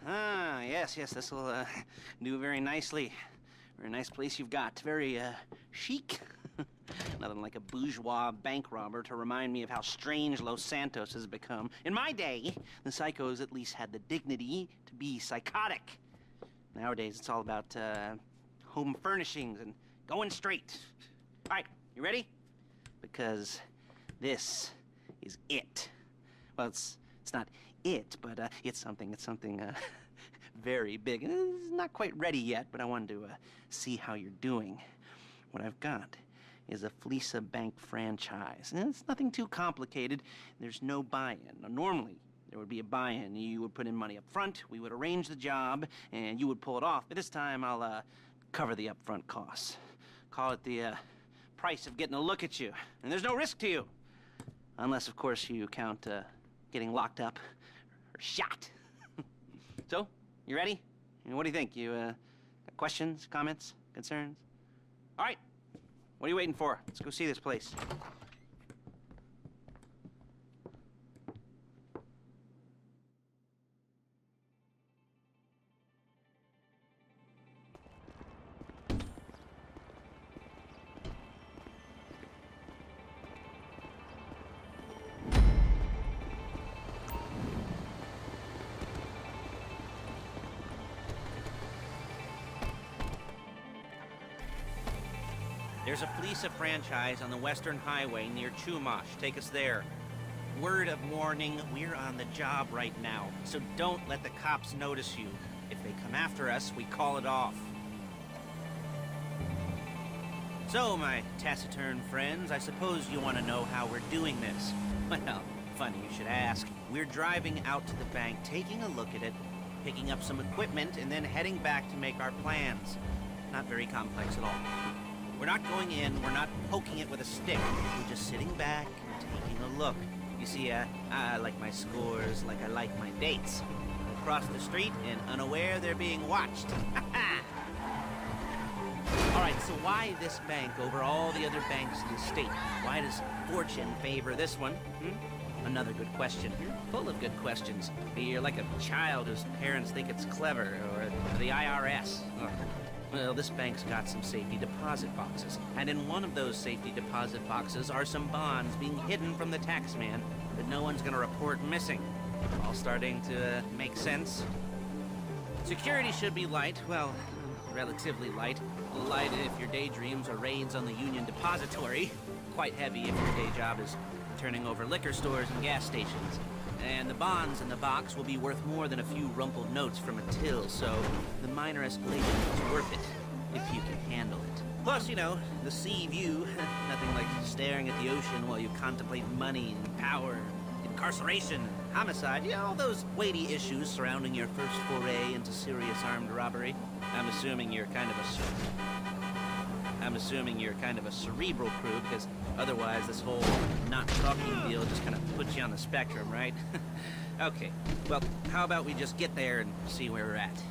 Ah, yes, this will do very nicely. Very nice place you've got. Very chic. Nothing like a bourgeois bank robber to remind me of how strange Los Santos has become. In my day, the psychos at least had the dignity to be psychotic. Nowadays, it's all about home furnishings and going straight. All right, you ready? Because this is it. Well, it's not it, but it's something very big. It's not quite ready yet, but I wanted to see how you're doing. What I've got is a Fleesa Bank franchise. And it's nothing too complicated. There's no buy-in. Now, normally, there would be a buy-in. You would put in money up front, we would arrange the job, and you would pull it off. But this time, I'll cover the upfront costs. Call it the price of getting a look at you. And there's no risk to you. Unless, of course, you count getting locked up or shot. So, you ready? What do you think? You got questions, comments, concerns? All right. What are you waiting for? Let's go see this place. There's a Fleesa franchise on the Western Highway near Chumash. Take us there. Word of warning, we're on the job right now, so don't let the cops notice you. If they come after us, we call it off. So, my taciturn friends, I suppose you want to know how we're doing this. Well, funny you should ask. We're driving out to the bank, taking a look at it, picking up some equipment, and then heading back to make our plans. Not very complex at all. We're not going in, we're not poking it with a stick. We're just sitting back and taking a look. You see, I like my scores like I like my dates. Across the street and unaware they're being watched. Alright, so why this bank over all the other banks in the state? Why does fortune favor this one? Another good question. Full of good questions. You're like a child whose parents think it's clever, or the IRS. Well, this bank's got some safety deposit boxes, and in one of those safety deposit boxes are some bonds being hidden from the tax man that no one's gonna report missing. All starting to make sense. Security should be light, well, relatively light. Light if your daydreams are raids on the Union Depository. Quite heavy if your day job is turning over liquor stores and gas stations. And the bonds in the box will be worth more than a few rumpled notes from a till, so the minor escalation is worth it, if you can handle it. Plus, you know, the sea view, nothing like staring at the ocean while you contemplate money and power, incarceration, homicide, you know, all those weighty issues surrounding your first foray into serious armed robbery. I'm assuming you're kind of a cerebral crew, because otherwise this whole not talking deal just kind of puts you on the spectrum, right? Okay, well, how about we just get there and see where we're at?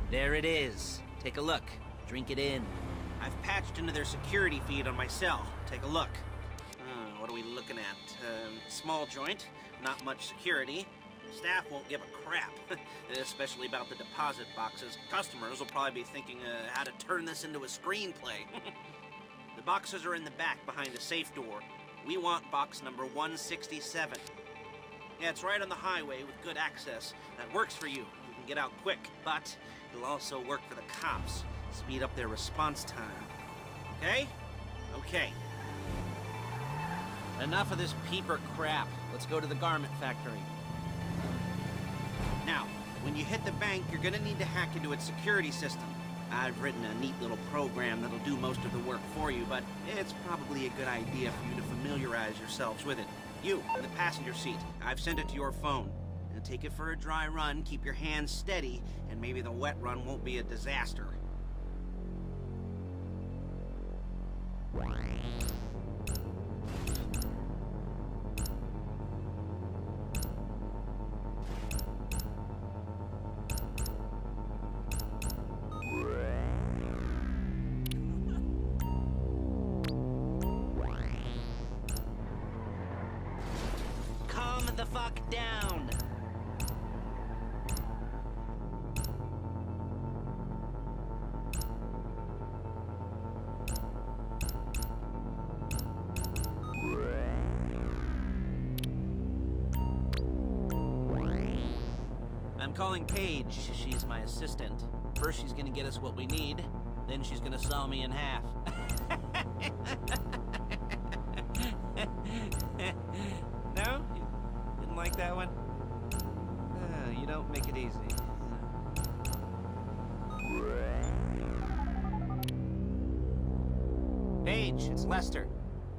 There it is. Take a look. Drink it in. I've patched into their security feed on my cell. Take a look. What are we looking at? Small joint, not much security. Staff won't give a crap, especially about the deposit boxes. Customers will probably be thinking how to turn this into a screenplay. The boxes are in the back behind the safe door. We want box number 167. Yeah, it's right on the highway with good access. That works for you. You can get out quick, but it'll also work for the cops. Speed up their response time. Okay? Okay. Enough of this peeper crap. Let's go to the garment factory. Now, when you hit the bank, you're gonna need to hack into its security system. I've written a neat little program that'll do most of the work for you, but it's probably a good idea for you to familiarize yourselves with it. You, in the passenger seat, I've sent it to your phone. Now take it for a dry run, keep your hands steady, and maybe the wet run won't be a disaster. fuck down! I'm calling Paige. She's my assistant. First she's gonna get us what we need, then she's gonna saw me in half. No? You didn't like that one? You don't make it easy. Paige, it's Lester.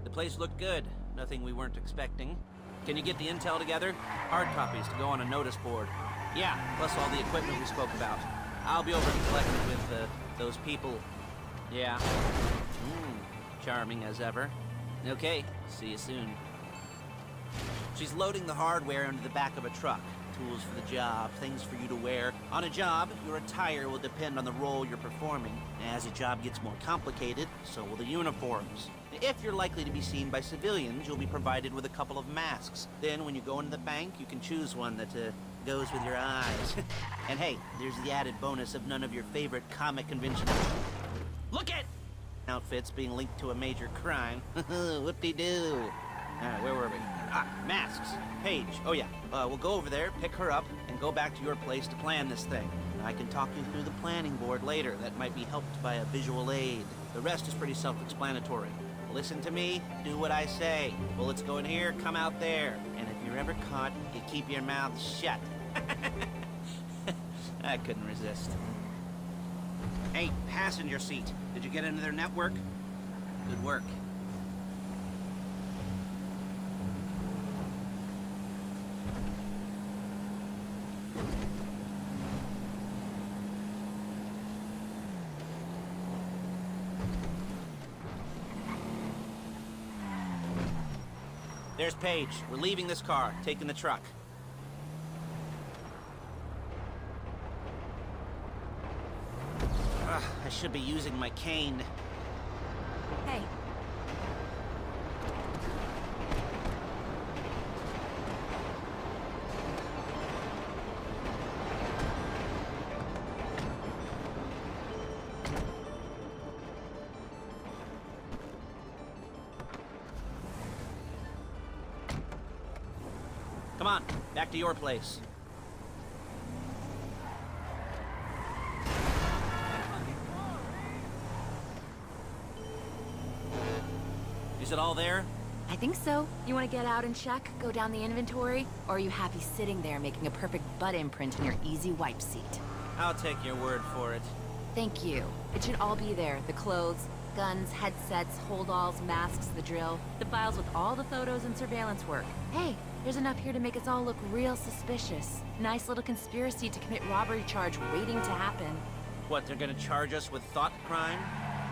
The place looked good. Nothing we weren't expecting. Can you get the intel together? Hard copies to go on a notice board. Yeah, plus all the equipment we spoke about. I'll be over to collect it with those people. Yeah. Charming as ever. Okay, see you soon. She's loading the hardware into the back of a truck. Tools for the job, things for you to wear. On a job, your attire will depend on the role you're performing. As a job gets more complicated, so will the uniforms. If you're likely to be seen by civilians, you'll be provided with a couple of masks. Then when you go into the bank, you can choose one that goes with your eyes. And hey, there's the added bonus of none of your favorite comic conventions. Look at outfits being linked to a major crime. Whoop-de-doo. Alright, where were we? Masks. Paige. Oh yeah, we'll go over there, pick her up, and go back to your place to plan this thing. I can talk you through the planning board later. That might be helped by a visual aid. The rest is pretty self-explanatory. Listen to me, do what I say. Bullets go in here, come out there. And if you're ever caught, you keep your mouth shut. I couldn't resist. Hey, passenger seat. Did you get into their network? Good work. There's Paige. We're leaving this car, taking the truck. I should be using my cane. Hey. Come on, back to your place. Is it all there? I think so. You want to get out and check? Go down the inventory? Or are you happy sitting there making a perfect butt imprint in your easy wipe seat? I'll take your word for it. Thank you. It should all be there. The clothes, guns, headsets, hold-alls, masks, the drill. The files with all the photos and surveillance work. Hey, there's enough here to make us all look real suspicious. Nice little conspiracy to commit robbery charge waiting to happen. What, they're gonna charge us with thought crime?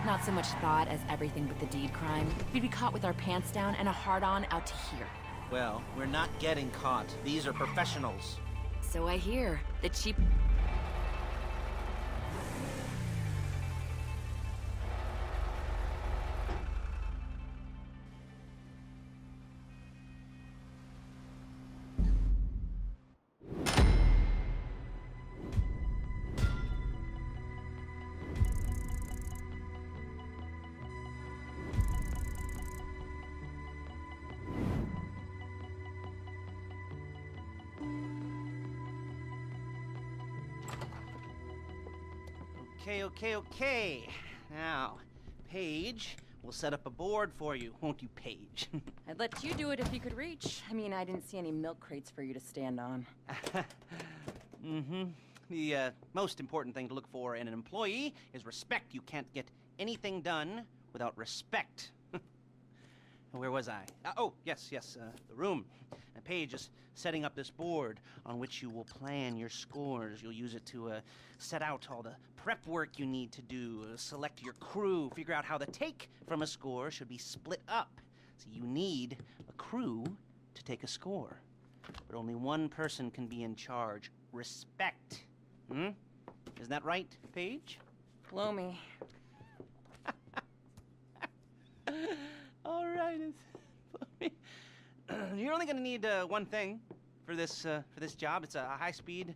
Not so much thought as everything but the deed crime. We'd be caught with our pants down and a hard-on out to here. Well, we're not getting caught. These are professionals. So I hear. The cheap... Okay. Now, Paige, we'll set up a board for you, won't you, Paige? I'd let you do it if you could reach. I mean, I didn't see any milk crates for you to stand on. The most important thing to look for in an employee is respect. You can't get anything done without respect. Where was I? Oh, yes, the room. And Paige is setting up this board on which you will plan your scores. You'll use it to set out all the prep work you need to do, select your crew, figure out how the take from a score should be split up. So you need a crew to take a score. But only one person can be in charge. Respect. Isn't that right, Paige? Blow me. All right. You're only going to need one thing. for this job. It's a high-speed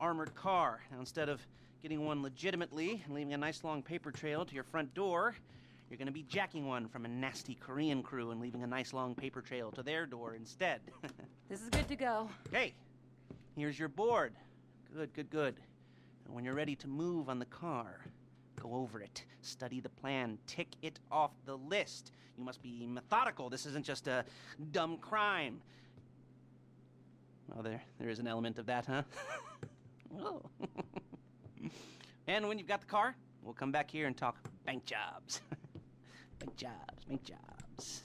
armored car. Now, instead of getting one legitimately and leaving a nice long paper trail to your front door, you're gonna be jacking one from a nasty Korean crew and leaving a nice long paper trail to their door instead. This is good to go. Hey, here's your board. Good, good, good. And when you're ready to move on the car, go over it, study the plan, tick it off the list. You must be methodical. This isn't just a dumb crime. Well, there is an element of that, huh? Oh. And when you've got the car, we'll come back here and talk bank jobs. Bank jobs, bank jobs.